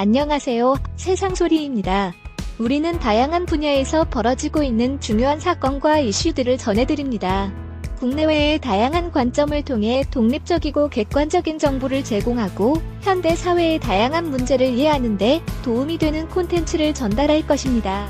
안녕하세요. 세상소리입니다. 우리는 다양한 분야에서 벌어지고 있는 중요한 사건과 이슈들을 전해드립니다. 국내외의 다양한 관점을 통해 독립적이고 객관적인 정보를 제공하고 현대 사회의 다양한 문제를 이해하는 데 도움이 되는 콘텐츠를 전달할 것입니다.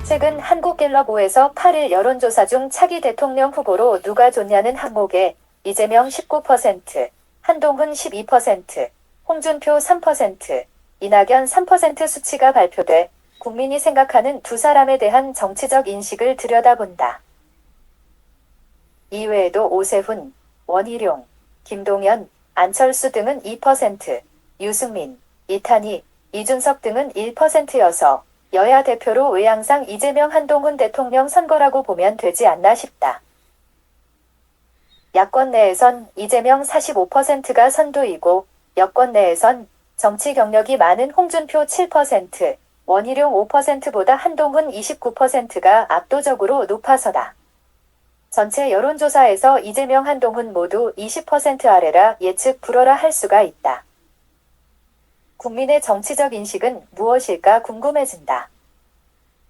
최근 한국갤럽5에서 8일 여론조사 중 차기 대통령 후보로 누가 좋냐는 항목에 이재명 19%, 한동훈 12%, 홍준표 3%, 이낙연 3% 수치가 발표돼 국민이 생각하는 두 사람에 대한 정치적 인식을 들여다본다. 이외에도 오세훈, 원희룡, 김동연, 안철수 등은 2%, 유승민, 이탄희, 이준석 등은 1%여서 여야 대표로 외양상 이재명 한동훈 대통령 선거라고 보면 되지 않나 싶다. 야권 내에선 이재명 45%가 선두이고 여권 내에선 정치 경력이 많은 홍준표 7%, 원희룡 5%보다 한동훈 29%가 압도적으로 높아서다. 전체 여론조사에서 이재명 한동훈 모두 20% 아래라 예측 불허라 할 수가 있다. 국민의 정치적 인식은 무엇일까 궁금해진다.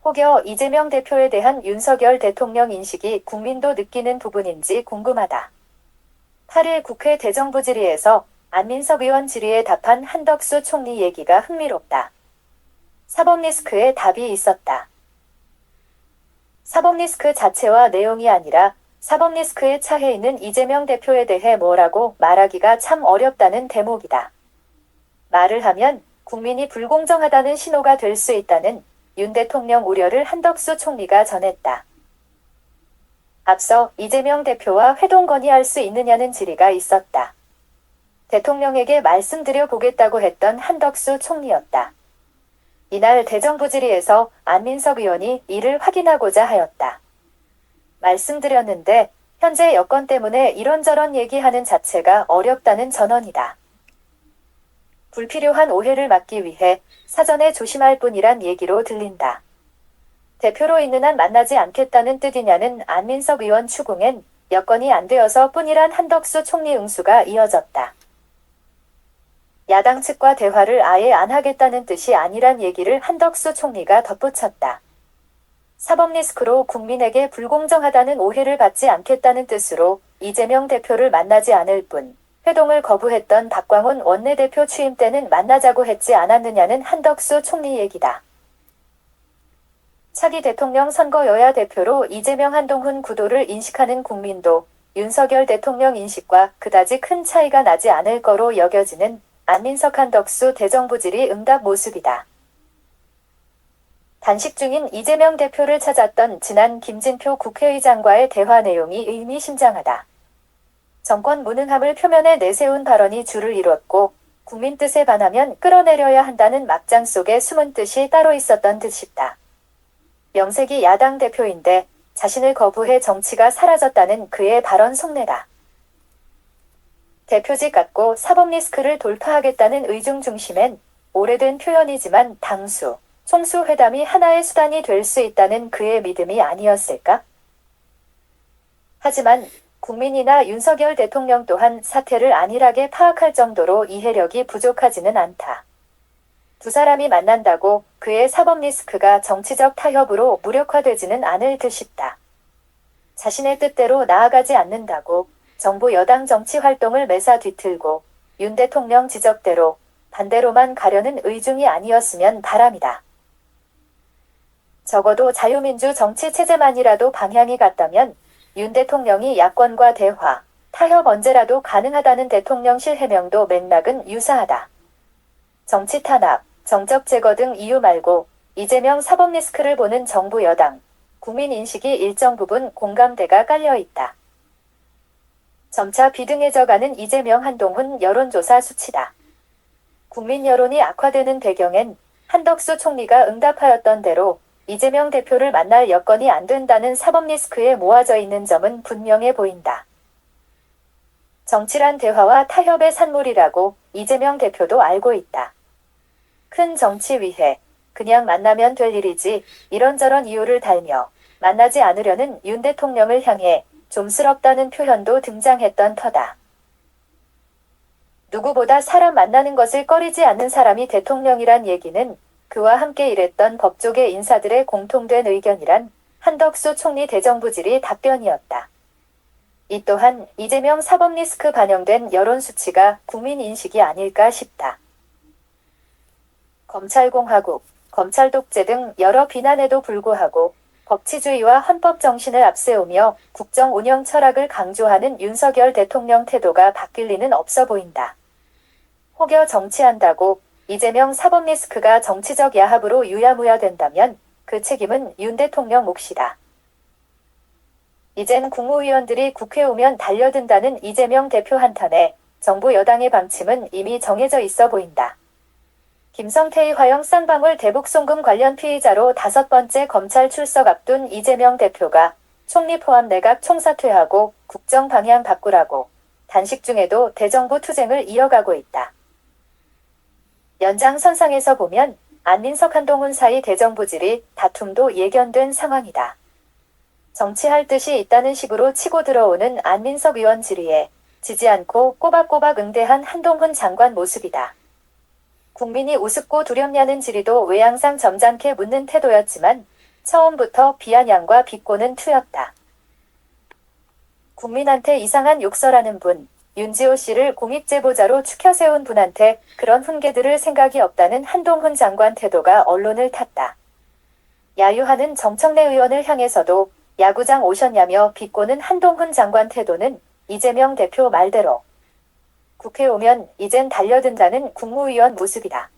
혹여 이재명 대표에 대한 윤석열 대통령 인식이 국민도 느끼는 부분인지 궁금하다. 8일 국회 대정부 질의에서 안민석 의원 질의에 답한 한덕수 총리 얘기가 흥미롭다. 사법 리스크에 답이 있었다. 사법 리스크 자체와 내용이 아니라 사법 리스크에 처해 있는 이재명 대표에 대해 뭐라고 말하기가 참 어렵다는 대목이다. 말을 하면 국민이 불공정하다는 신호가 될 수 있다는 윤 대통령 우려를 한덕수 총리가 전했다. 앞서 이재명 대표와 회동 건의할 수 있느냐는 질의가 있었다. 대통령에게 말씀드려 보겠다고 했던 한덕수 총리였다. 이날 대정부 질의에서 안민석 의원이 이를 확인하고자 하였다. 말씀드렸는데 현재 여건 때문에 이런저런 얘기하는 자체가 어렵다는 전언이다. 불필요한 오해를 막기 위해 사전에 조심할 뿐이란 얘기로 들린다. 대표로 있는 한 만나지 않겠다는 뜻이냐는 안민석 의원 추궁엔 여건이 안 되어서 뿐이란 한덕수 총리 응수가 이어졌다. 야당 측과 대화를 아예 안 하겠다는 뜻이 아니란 얘기를 한덕수 총리가 덧붙였다. 사법 리스크로 국민에게 불공정하다는 오해를 받지 않겠다는 뜻으로 이재명 대표를 만나지 않을 뿐 회동을 거부했던 박광훈 원내대표 취임 때는 만나자고 했지 않았느냐는 한덕수 총리 얘기다. 차기 대통령 선거 여야 대표로 이재명 한동훈 구도를 인식하는 국민도 윤석열 대통령 인식과 그다지 큰 차이가 나지 않을 거로 여겨지는 안민석 한덕수 대정부 질의 응답 모습이다. 단식 중인 이재명 대표를 찾았던 지난 김진표 국회의장과의 대화 내용이 의미심장하다. 정권 무능함을 표면에 내세운 발언이 줄을 이뤘고 국민 뜻에 반하면 끌어내려야 한다는 막장 속에 숨은 뜻이 따로 있었던 듯 싶다. 명색이 야당 대표인데 자신을 거부해 정치가 사라졌다는 그의 발언 속내다. 대표직 갖고 사법 리스크를 돌파하겠다는 의중 중심엔 오래된 표현이지만 당수, 총수 회담이 하나의 수단이 될 수 있다는 그의 믿음이 아니었을까? 하지만 국민이나 윤석열 대통령 또한 사태를 안일하게 파악할 정도로 이해력이 부족하지는 않다. 두 사람이 만난다고 그의 사법 리스크가 정치적 타협으로 무력화되지는 않을 듯 싶다. 자신의 뜻대로 나아가지 않는다고 정부 여당 정치 활동을 매사 뒤틀고 윤 대통령 지적대로 반대로만 가려는 의중이 아니었으면 바람이다. 적어도 자유민주 정치 체제만이라도 방향이 같다면 윤 대통령이 야권과 대화, 타협 언제라도 가능하다는 대통령실 해명도 맥락은 유사하다. 정치 탄압, 정적 제거 등 이유 말고 이재명 사법 리스크를 보는 정부 여당, 국민 인식이 일정 부분 공감대가 깔려 있다. 점차 비등해져가는 이재명 한동훈 여론조사 수치다. 국민 여론이 악화되는 배경엔 한덕수 총리가 응답하였던 대로 이재명 대표를 만날 여건이 안 된다는 사법 리스크에 모아져 있는 점은 분명해 보인다. 정치란 대화와 타협의 산물이라고 이재명 대표도 알고 있다. 큰 정치 위해 그냥 만나면 될 일이지 이런저런 이유를 달며 만나지 않으려는 윤 대통령을 향해 좀스럽다는 표현도 등장했던 터다. 누구보다 사람 만나는 것을 꺼리지 않는 사람이 대통령이란 얘기는 그와 함께 일했던 법조계 인사들의 공통된 의견이란 한덕수 총리 대정부질의 답변이었다. 이 또한 이재명 사법 리스크 반영된 여론 수치가 국민 인식이 아닐까 싶다. 검찰공화국, 검찰 독재 등 여러 비난에도 불구하고 법치주의와 헌법 정신을 앞세우며 국정 운영 철학을 강조하는 윤석열 대통령 태도가 바뀔 리는 없어 보인다. 혹여 정치한다고 이재명 사법 리스크가 정치적 야합으로 유야무야 된다면 그 책임은 윤 대통령 몫이다. 이젠 국무위원들이 국회 오면 달려든다는 이재명 대표 한탄에 정부 여당의 방침은 이미 정해져 있어 보인다. 김성태의 화형 쌍방울 대북 송금 관련 피의자로 5번째 검찰 출석 앞둔 이재명 대표가 총리 포함 내각 총사퇴하고 국정 방향 바꾸라고 단식 중에도 대정부 투쟁을 이어가고 있다. 연장선상에서 보면 안민석 한동훈 사이 대정부질이 다툼도 예견된 상황이다. 정치할 뜻이 있다는 식으로 치고 들어오는 안민석 의원 질의에 지지 않고 꼬박꼬박 응대한 한동훈 장관 모습이다. 국민이 우습고 두렵냐는 질의도 외양상 점잖게 묻는 태도였지만 처음부터 비아냥과 비꼬는 투였다. 국민한테 이상한 욕설하는 분, 윤지호 씨를 공익제보자로 추켜 세운 분한테 그런 훈계들을 생각이 없다는 한동훈 장관 태도가 언론을 탔다. 야유하는 정청래 의원을 향해서도 야구장 오셨냐며 비꼬는 한동훈 장관 태도는 이재명 대표 말대로 국회 오면 이젠 달려든다는 국무위원 모습이다.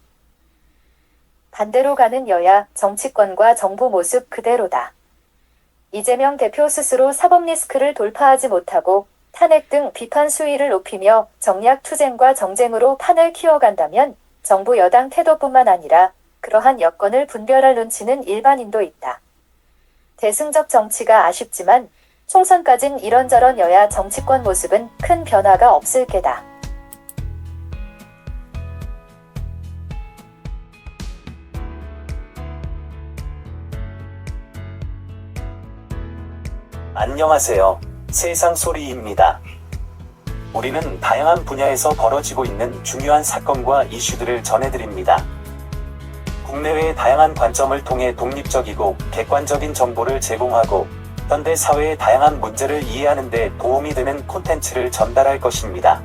반대로 가는 여야 정치권과 정부 모습 그대로다. 이재명 대표 스스로 사법 리스크를 돌파하지 못하고 탄핵 등 비판 수위를 높이며 정략 투쟁과 정쟁으로 판을 키워간다면 정부 여당 태도뿐만 아니라 그러한 여건을 분별할 눈치는 일반인도 있다. 대승적 정치가 아쉽지만 총선까진 이런저런 여야 정치권 모습은 큰 변화가 없을 게다. 안녕하세요. 세상소리입니다. 우리는 다양한 분야에서 벌어지고 있는 중요한 사건과 이슈들을 전해드립니다. 국내외의 다양한 관점을 통해 독립적이고 객관적인 정보를 제공하고 현대 사회의 다양한 문제를 이해하는 데 도움이 되는 콘텐츠를 전달할 것입니다.